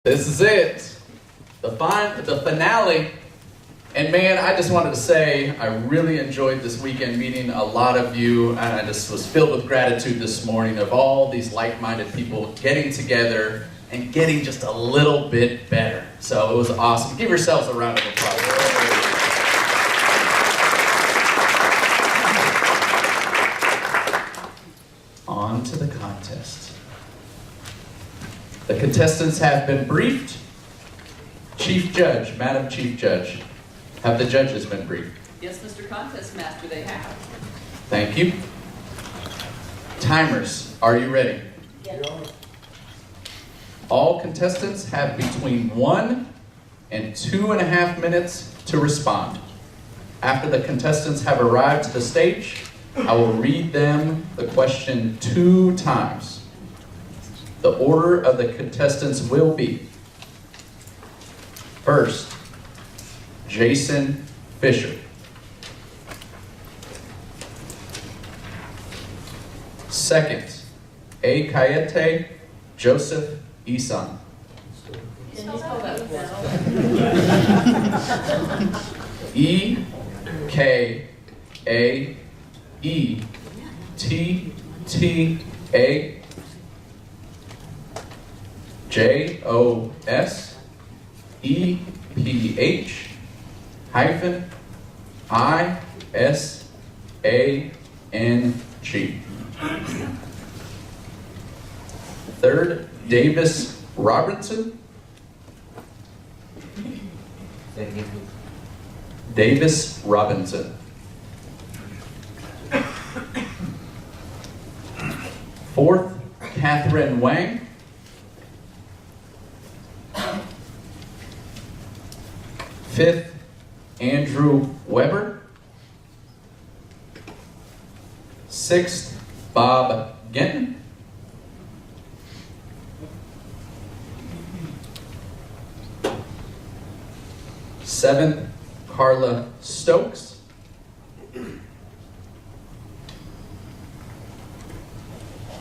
This is it, the finale. And man, I just wanted to say I really enjoyed this weekend meeting a lot of you, and I just was filled with gratitude this morning of all these like-minded people getting together and getting just a little bit better. So it was awesome. Give yourselves a round of applause. On to the contest. The contestants have been briefed. Chief Judge, Madam Chief Judge, have the judges been briefed? Yes, Mr. Contest Master, they have. Thank you. Timers, are you ready? Yes. All contestants have between 1 and 2.5 minutes to respond. After the contestants have arrived to the stage, I will read them the question 2 times. The order of the contestants will be: first, Jason Fisher. Second, A. Kayete Joseph Isan. Can you spell that? E. K. A. E. T. T. A. J. O. S. E. P. H. hyphen I. S. A. N. G. Third, Davis Robertson. Davis Robinson. Fourth, Catherine Wang. Fifth, Andrew Weber. Sixth, Bob Genton. Seventh, Carla Stokes.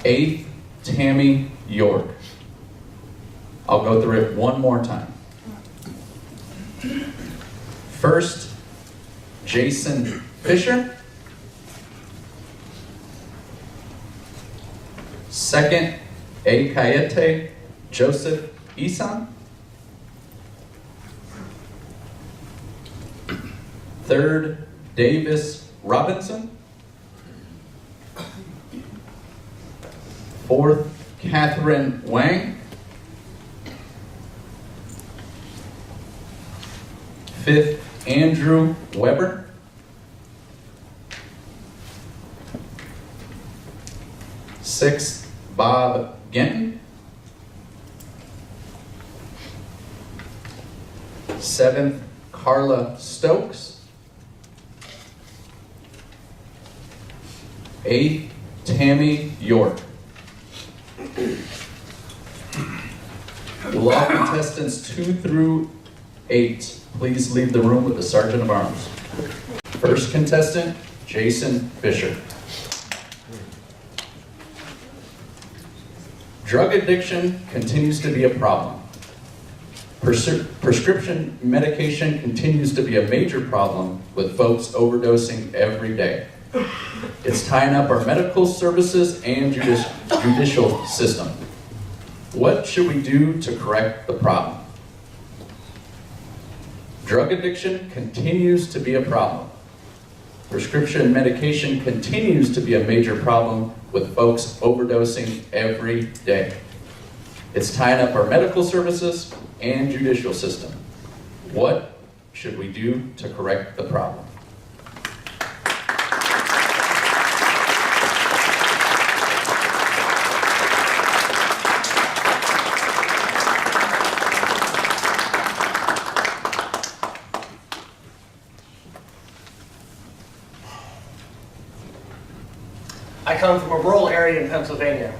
Eighth, Tammy York. I'll go through it one more time. First, Jason Fisher. Second, A. Kayete Joseph Isan. Third, Davis Robinson. Fourth, Catherine Wang. Fifth, Andrew Weber. Sixth, Bob Genton. Seventh, Carla Stokes. Eighth, Tammy York. Will all contestants 2 through 8 please leave the room with the Sergeant of Arms. First contestant, Jason Fisher. Drug addiction continues to be a problem. Prescription medication continues to be a major problem with folks overdosing every day. It's tying up our medical services and judicial system. What should we do to correct the problem? Drug addiction continues to be a problem. Prescription medication continues to be a major problem with folks overdosing every day. It's tying up our medical services and judicial system. What should we do to correct the problem? I come from a rural area in Pennsylvania,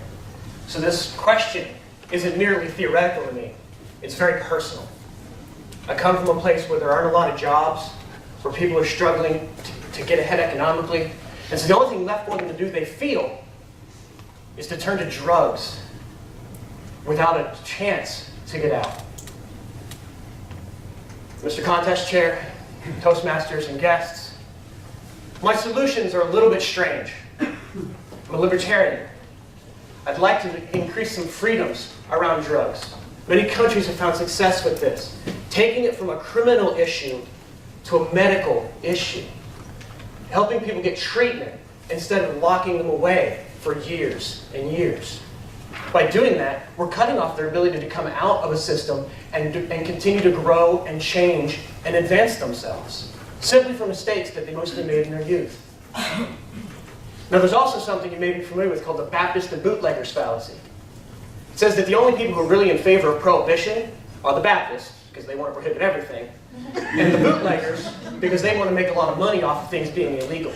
so this question isn't merely theoretical to me, it's very personal. I come from a place where there aren't a lot of jobs, where people are struggling to get ahead economically, and so the only thing left for them to do, they feel, is to turn to drugs without a chance to get out. Mr. Contest Chair, Toastmasters, and guests, my solutions are a little bit strange. I'm a libertarian. I'd like to increase some freedoms around drugs. Many countries have found success with this, taking it from a criminal issue to a medical issue, helping people get treatment instead of locking them away for years and years. By doing that, we're cutting off their ability to come out of a system and continue to grow and change and advance themselves, simply for mistakes that they mostly made in their youth. Now, there's also something you may be familiar with called the Baptist and bootleggers fallacy. It says that the only people who are really in favor of prohibition are the Baptists, because they want to prohibit everything, and the bootleggers, because they want to make a lot of money off of things being illegal.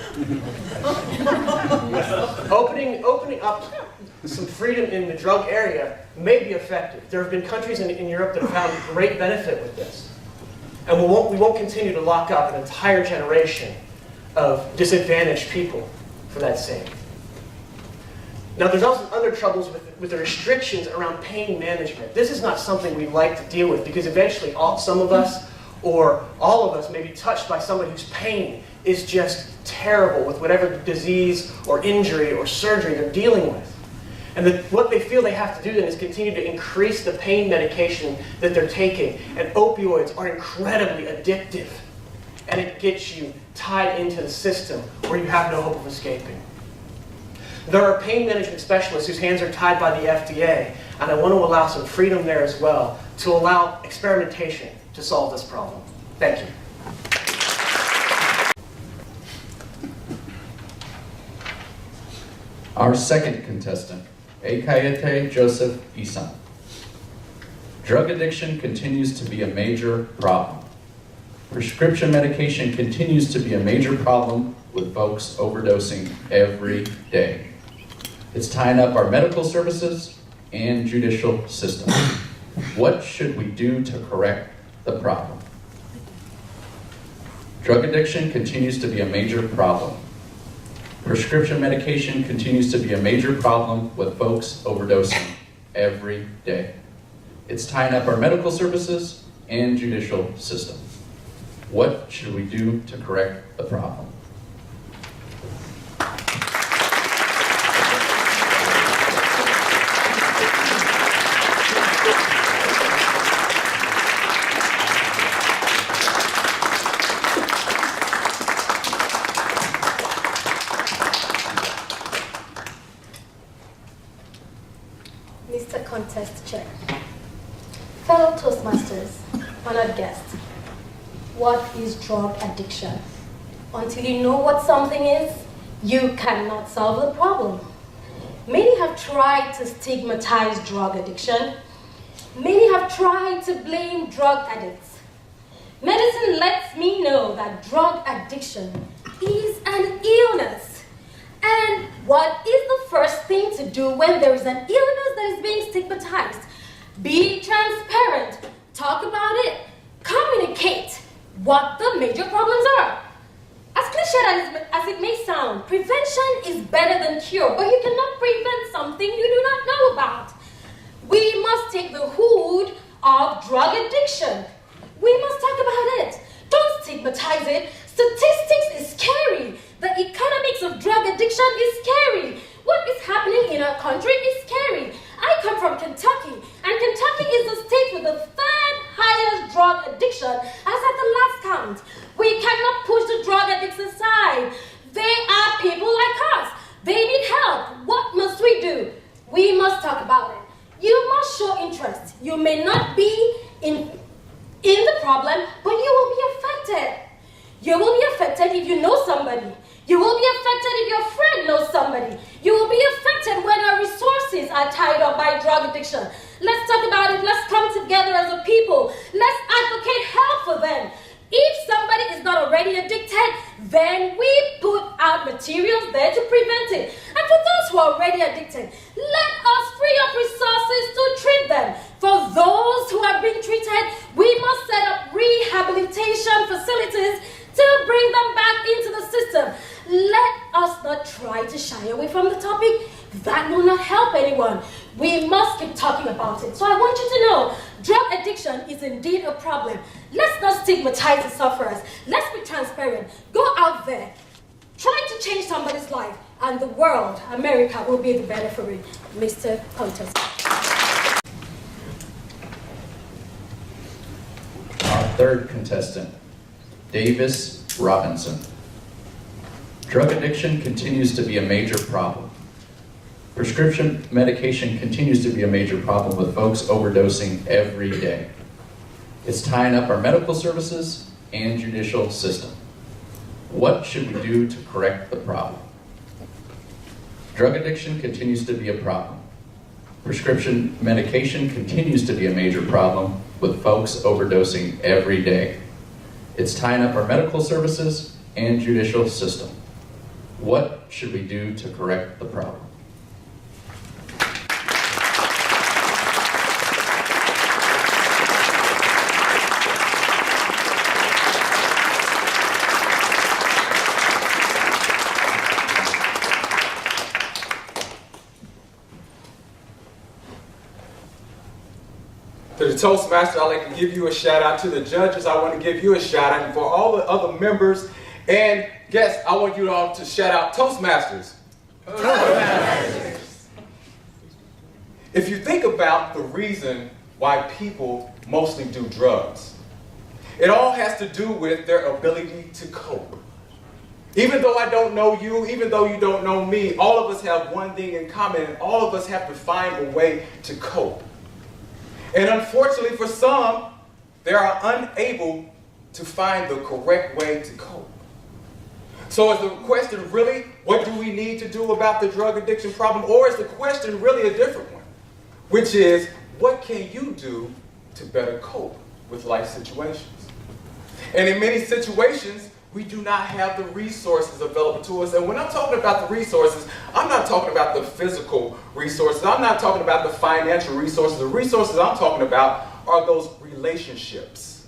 Opening up some freedom in the drug area may be effective. There have been countries in Europe that have found great benefit with this. And we won't continue to lock up an entire generation of disadvantaged people for that sake. Now, there's also other troubles with the restrictions around pain management. This is not something we like to deal with because eventually some of us or all of us may be touched by somebody whose pain is just terrible with whatever disease or injury or surgery they're dealing with. And what they feel they have to do then is continue to increase the pain medication that they're taking. And opioids are incredibly addictive. And it gets you tied into the system where you have no hope of escaping. There are pain management specialists whose hands are tied by the FDA, and I want to allow some freedom there as well to allow experimentation to solve this problem. Thank you. Our second contestant, Ekayete Joseph Isan. Drug addiction continues to be a major problem. Prescription medication continues to be a major problem with folks overdosing every day. It's tying up our medical services and judicial system. What should we do to correct the problem? Drug addiction continues to be a major problem. Prescription medication continues to be a major problem with folks overdosing every day. It's tying up our medical services and judicial system. What should we do to correct the problem? Mr. Contest Chair, fellow Toastmasters, honored guests, what is drug addiction? Until you know what something is, you cannot solve the problem. Many have tried to stigmatize drug addiction. Many have tried to blame drug addicts. Medicine lets me know that drug addiction is an illness. And what is the first thing to do when there is an illness that is being stigmatized? Be transparent, talk about it, communicate what the major problems are. As cliche as it may sound, prevention is better than cure, but you cannot prevent something you do not know about. We must take the hood of drug addiction. We must talk about it. Don't stigmatize it. Statistics is scary. The economics of drug addiction is scary. What is happening in our country is scary. I come from Kentucky, and Kentucky is the state with the third highest drug addiction as at the last count. We cannot push the drug addicts aside. They are people like us. They need help. What must we do? We must talk about it. You must show interest. You may not be in the problem, but you will be affected. You will be affected if you know somebody. You will be affected if your friend knows somebody. You will be affected when our resources are tied up by drug addiction. Let's talk about it. Let's come together as a people. Let's advocate help for them. If somebody is not already addicted, then we put out materials there to prevent it. And for those who are already addicted, let us free up resources to treat them. For those who have been treated, we must set up rehabilitation facilities to bring them back into the system. Let us not try to shy away from the topic. That will not help anyone. We must keep talking about it. So I want you to know, drug addiction is indeed a problem, let's not stigmatize the sufferers. Let's be transparent. Go out there, try to change somebody's life, and the world, America, will be the better for it. Mr. Contest. Our third contestant, Davis Robinson. Drug addiction continues to be a major problem. Prescription medication continues to be a major problem with folks overdosing every day. It's tying up our medical services and judicial system. What should we do to correct the problem? Drug addiction continues to be a problem. Prescription medication continues to be a major problem with folks overdosing every day. It's tying up our medical services and judicial system. What should we do to correct the problem? To the Toastmaster, I'd like to give you a shout out. To the judges, I want to give you a shout out. And for all the other members and guests, I want you all to shout out Toastmasters. Toastmasters. If you think about the reason why people mostly do drugs, it all has to do with their ability to cope. Even though I don't know you, even though you don't know me, all of us have one thing in common, and all of us have to find a way to cope. And unfortunately for some, they are unable to find the correct way to cope. So is the question really, what do we need to do about the drug addiction problem? Or is the question really a different one? Which is, what can you do to better cope with life situations? And in many situations, we do not have the resources available to us. And when I'm talking about the resources, I'm not talking about the physical resources. I'm not talking about the financial resources. The resources I'm talking about are those relationships.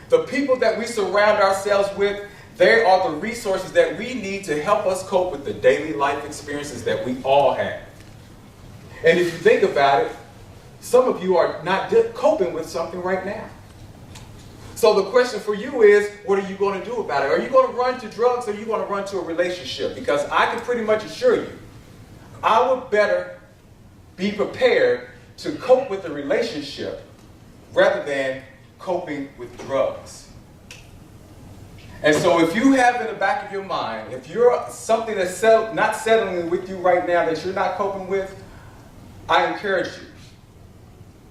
The people that we surround ourselves with, they are the resources that we need to help us cope with the daily life experiences that we all have. And if you think about it, some of you are not coping with something right now. So the question for you is, what are you going to do about it? Are you going to run to drugs, or are you going to run to a relationship? Because I can pretty much assure you, I would better be prepared to cope with the relationship rather than coping with drugs. And so if you have in the back of your mind, if you're something that's not settling with you right now that you're not coping with, I encourage you,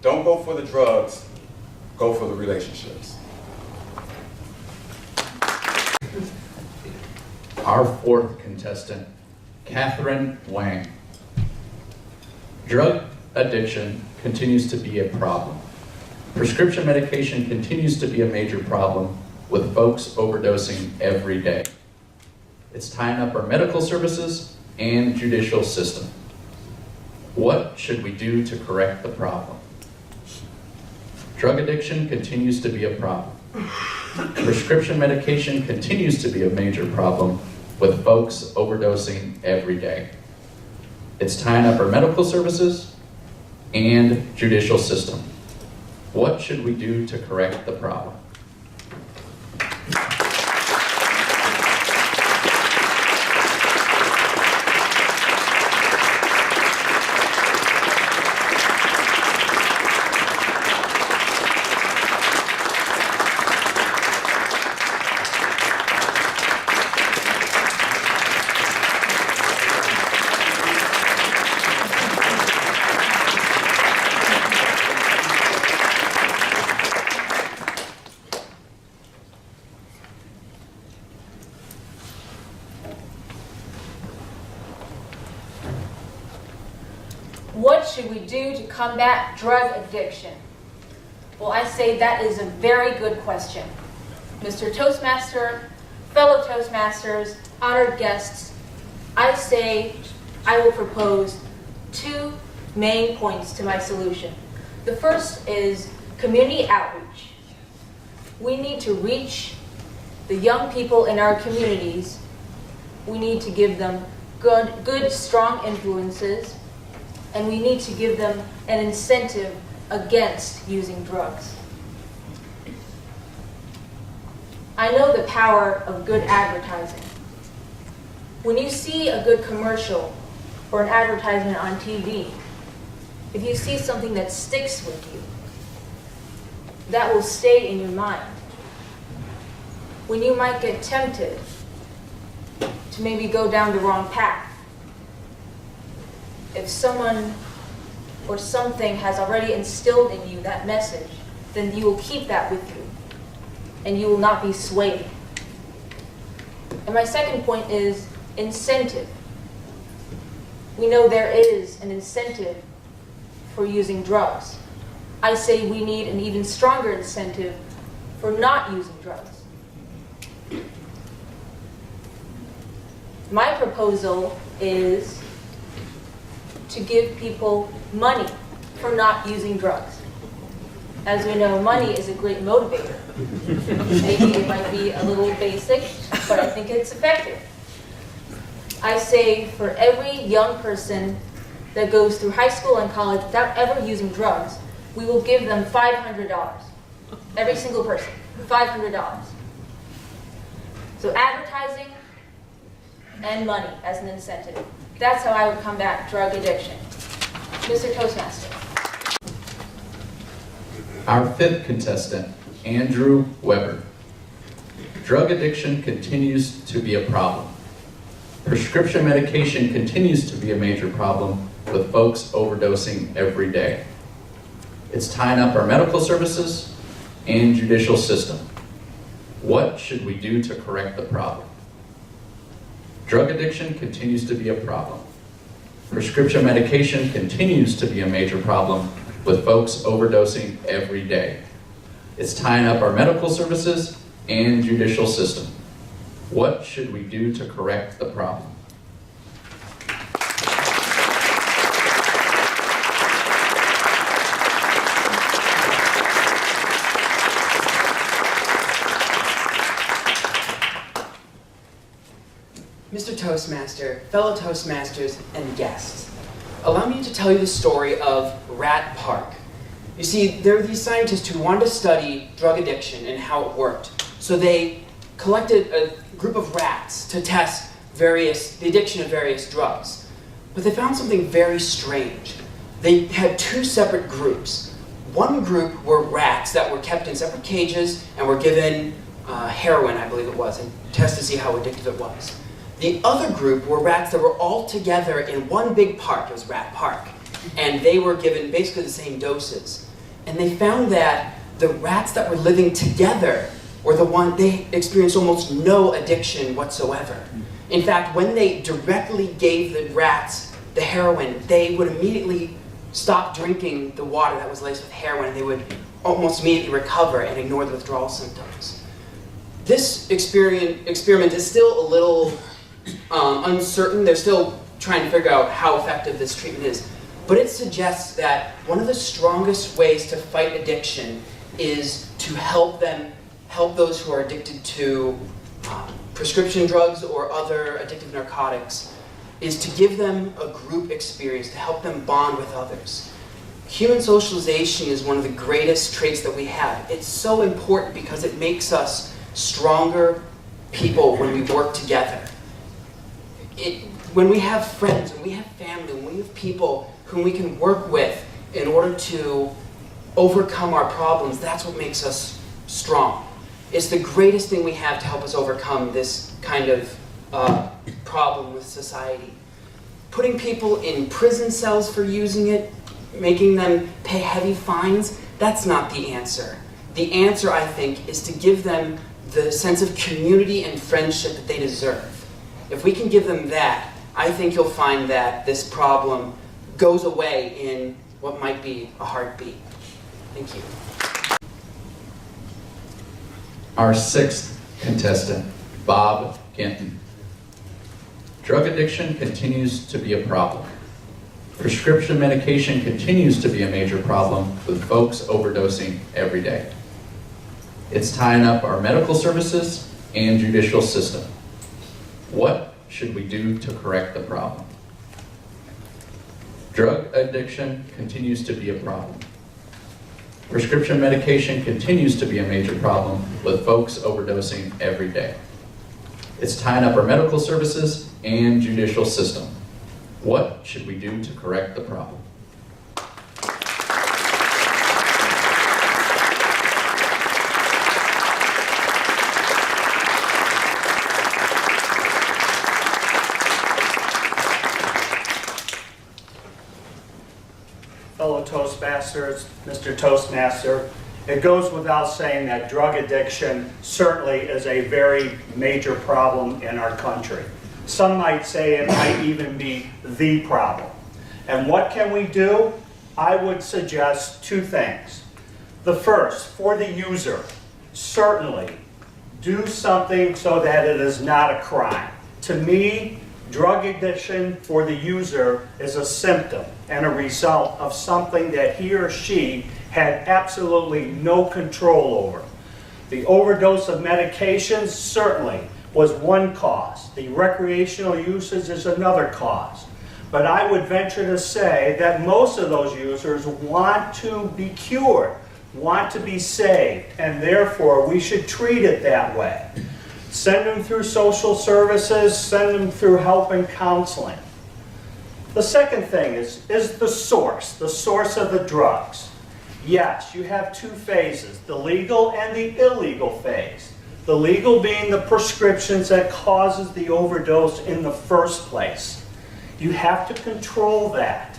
don't go for the drugs, go for the relationships. Our fourth contestant, Catherine Wang. Drug addiction continues to be a problem. Prescription medication continues to be a major problem with folks overdosing every day. It's tying up our medical services and judicial system. What should we do to correct the problem? Drug addiction continues to be a problem. Prescription medication continues to be a major problem with folks overdosing every day. It's tying up our medical services and judicial system. What should we do to correct the problem? What should we do to combat drug addiction? Well, I say that is a very good question. Mr. Toastmaster, fellow Toastmasters, honored guests, I say I will propose two main points to my solution. The first is community outreach. We need to reach the young people in our communities. We need to give them good, strong influences, and we need to give them an incentive against using drugs. I know the power of good advertising. When you see a good commercial or an advertisement on TV, if you see something that sticks with you, that will stay in your mind. When you might get tempted to maybe go down the wrong path, if someone or something has already instilled in you that message, then you will keep that with you, and you will not be swayed. And my second point is incentive. We know there is an incentive for using drugs. I say we need an even stronger incentive for not using drugs. My proposal is to give people money for not using drugs. As we know, money is a great motivator. Maybe it might be a little basic, but I think it's effective. I say for every young person that goes through high school and college without ever using drugs, we will give them $500. Every single person, $500. So advertising and money as an incentive. That's how I would combat drug addiction. Mr. Toastmaster. Our fifth contestant, Andrew Weber. Drug addiction continues to be a problem. Prescription medication continues to be a major problem with folks overdosing every day. It's tying up our medical services and judicial system. What should we do to correct the problem? Drug addiction continues to be a problem. Prescription medication continues to be a major problem with folks overdosing every day. It's tying up our medical services and judicial system. What should we do to correct the problem? Mr. Toastmaster, fellow Toastmasters, and guests, allow me to tell you the story of Rat Park. You see, there were these scientists who wanted to study drug addiction and how it worked. So they collected a group of rats to test the addiction of various drugs. But they found something very strange. They had two separate groups. One group were rats that were kept in separate cages and were given heroin, I believe it was, and test to see how addictive it was. The other group were rats that were all together in one big park. It was Rat Park. And they were given basically the same doses. And they found that the rats that were living together were they experienced almost no addiction whatsoever. In fact, when they directly gave the rats the heroin, they would immediately stop drinking the water that was laced with heroin, and they would almost immediately recover and ignore the withdrawal symptoms. This experiment is still a little uncertain. They're still trying to figure out how effective this treatment is. But it suggests that one of the strongest ways to fight addiction is to help those who are addicted to prescription drugs or other addictive narcotics, is to give them a group experience, to help them bond with others. Human socialization is one of the greatest traits that we have. It's so important because it makes us stronger people when we work together. When we have friends, when we have family, when we have people whom we can work with in order to overcome our problems, that's what makes us strong. It's the greatest thing we have to help us overcome this kind of problem with society. Putting people in prison cells for using it, making them pay heavy fines, that's not the answer. The answer, I think, is to give them the sense of community and friendship that they deserve. If we can give them that, I think you'll find that this problem goes away in what might be a heartbeat. Thank you. Our sixth contestant, Bob Ginton. Drug addiction continues to be a problem. Prescription medication continues to be a major problem with folks overdosing every day. It's tying up our medical services and judicial system. What should we do to correct the problem? Drug addiction continues to be a problem. Prescription medication continues to be a major problem with folks overdosing every day. It's tying up our medical services and judicial system. What should we do to correct the problem? Fellow Toastmasters, Mr. Toastmaster, it goes without saying that drug addiction certainly is a very major problem in our country. Some might say it might even be the problem. And what can we do? I would suggest two things. The first, for the user, certainly do something so that it is not a crime. To me, drug addiction for the user is a symptom and a result of something that he or she had absolutely no control over. The overdose of medications certainly was one cause. The recreational usage is another cause. But I would venture to say that most of those users want to be cured, want to be saved, and therefore we should treat it that way. Send them through social services, send them through help and counseling. The second thing is the source of the drugs. Yes, you have two phases, the legal and the illegal phase. The legal being the prescriptions that causes the overdose in the first place. You have to control that.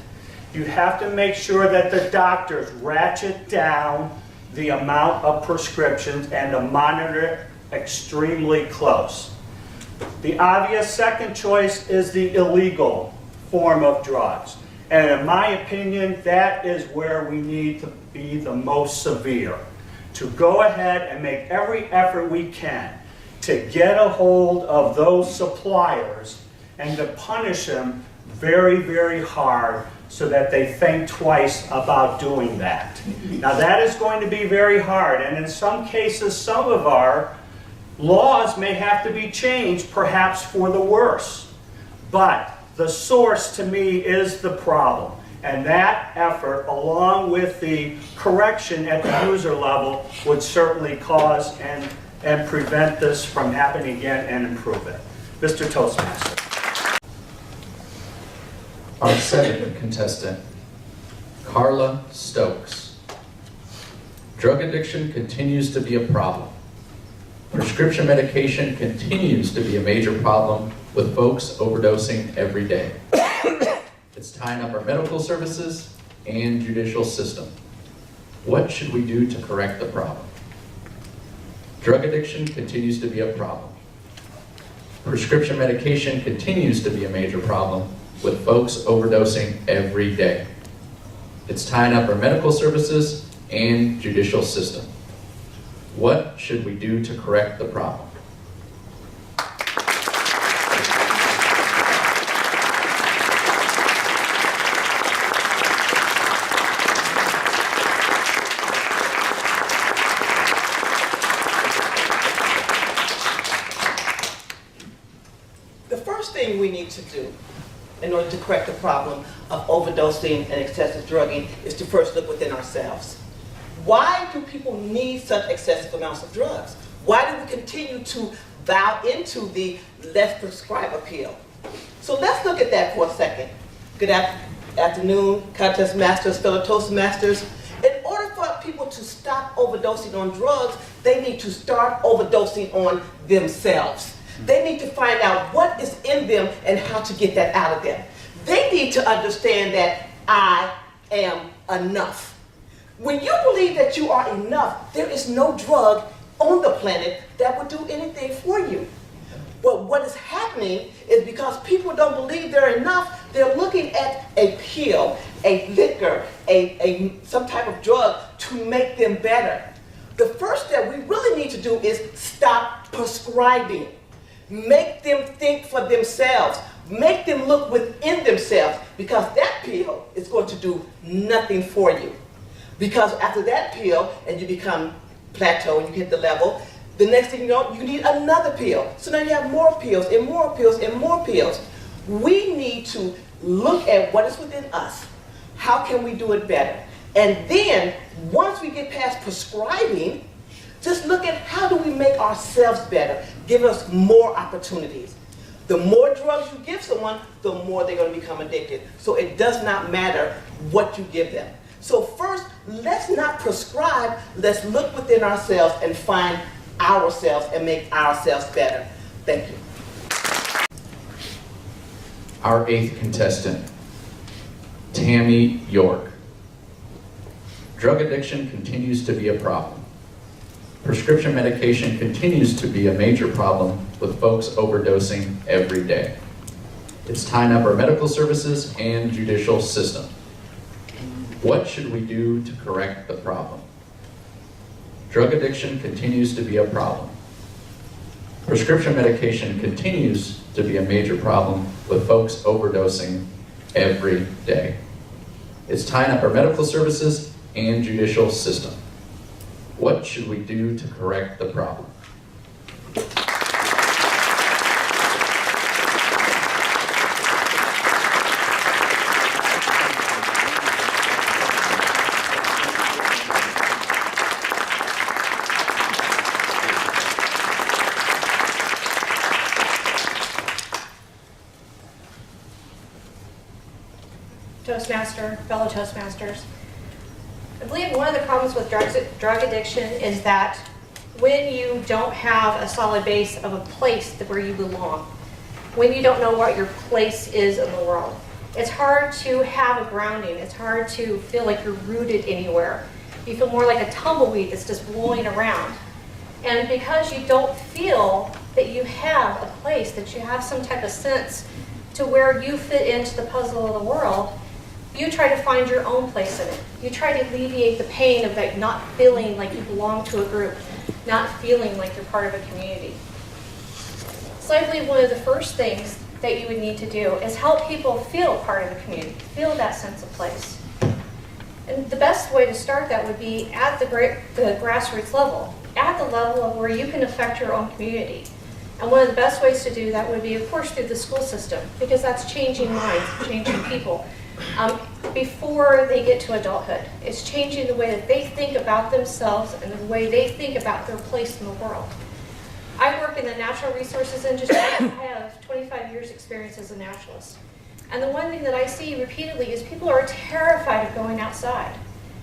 You have to make sure that the doctors ratchet down the amount of prescriptions and to monitor it extremely close. The obvious second choice is the illegal form of drugs. And in my opinion, that is where we need to be the most severe. To go ahead and make every effort we can to get a hold of those suppliers and to punish them very, very hard so that they think twice about doing that. Now that is going to be very hard, and in some cases, some of our laws may have to be changed, perhaps for the worse. But the source, to me, is the problem. And that effort, along with the correction at the user level, would certainly cause and prevent this from happening again and improve it. Mr. Toastmaster. Our second contestant, Carla Stokes. Drug addiction continues to be a problem. Prescription medication continues to be a major problem with folks overdosing every day. It's tying up our medical services and judicial system. What should we do to correct the problem? Drug addiction continues to be a problem. Prescription medication continues to be a major problem with folks overdosing every day. It's tying up our medical services and judicial system. What should we do to correct the problem? The first thing we need to do in order to correct the problem of overdosing and excessive drugging is to first look within ourselves. Why do people need such excessive amounts of drugs? Why do we continue to bow into the let's prescribe appeal? So let's look at that for a second. Good afternoon, contest masters, fellow Toastmasters. In order for people to stop overdosing on drugs, they need to start overdosing on themselves. They need to find out what is in them and how to get that out of them. They need to understand that I am enough. When you believe that you are enough, there is no drug on the planet that will do anything for you. But what is happening is because people don't believe they're enough, they're looking at a pill, a liquor, some type of drug to make them better. The first step we really need to do is stop prescribing. Make them think for themselves. Make them look within themselves, because that pill is going to do nothing for you. Because after that pill, and you become plateau and you hit the level, the next thing you know, you need another pill. So now you have more pills and more pills and more pills. We need to look at what is within us. How can we do it better? And then, once we get past prescribing, just look at how do we make ourselves better, give us more opportunities. The more drugs you give someone, the more they're going to become addicted. So it does not matter what you give them. So first, let's not prescribe, let's look within ourselves and find ourselves and make ourselves better. Thank you. Our 8th contestant, Tammy York. Drug addiction continues to be a problem. Prescription medication continues to be a major problem with folks overdosing every day. It's tying up our medical services and judicial system. What should we do to correct the problem? Drug addiction continues to be a problem. Prescription medication continues to be a major problem with folks overdosing every day. It's tying up our medical services and judicial system. What should we do to correct the problem? Toastmaster, fellow Toastmasters. I believe one of the problems with drug addiction is that when you don't have a solid base of a place where you belong, when you don't know what your place is in the world, it's hard to have a grounding. It's hard to feel like you're rooted anywhere. You feel more like a tumbleweed that's just blowing around. And because you don't feel that you have a place, that you have some type of sense to where you fit into the puzzle of the world, you try to find your own place in it. You try to alleviate the pain of like not feeling like you belong to a group, not feeling like you're part of a community. So I believe one of the first things that you would need to do is help people feel part of the community, feel that sense of place. And the best way to start that would be at the grassroots level, at the level of where you can affect your own community. And one of the best ways to do that would be, of course, through the school system, because that's changing minds, changing people. Before they get to adulthood. It's changing the way that they think about themselves and the way they think about their place in the world. I work in the natural resources industry. I have 25 years experience as a naturalist. And the one thing that I see repeatedly is people are terrified of going outside.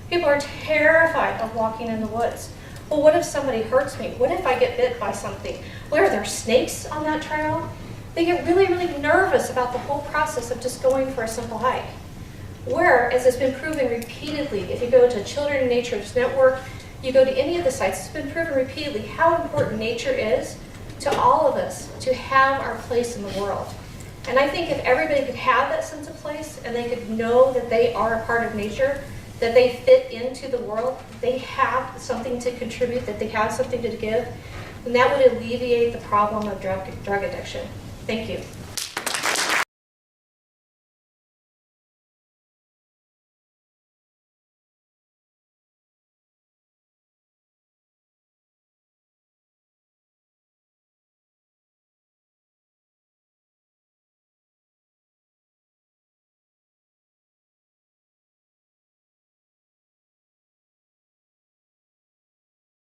People are terrified of walking in the woods. Well, what if somebody hurts me? What if I get bit by something? What are there snakes on that trail? They get really, really nervous about the whole process of just going for a simple hike. Where, as it's been proven repeatedly, if you go to Children in Nature's Network, you go to any of the sites, it's been proven repeatedly how important nature is to all of us to have our place in the world. And I think if everybody could have that sense of place and they could know that they are a part of nature, that they fit into the world, they have something to contribute, that they have something to give, then that would alleviate the problem of drug addiction. Thank you.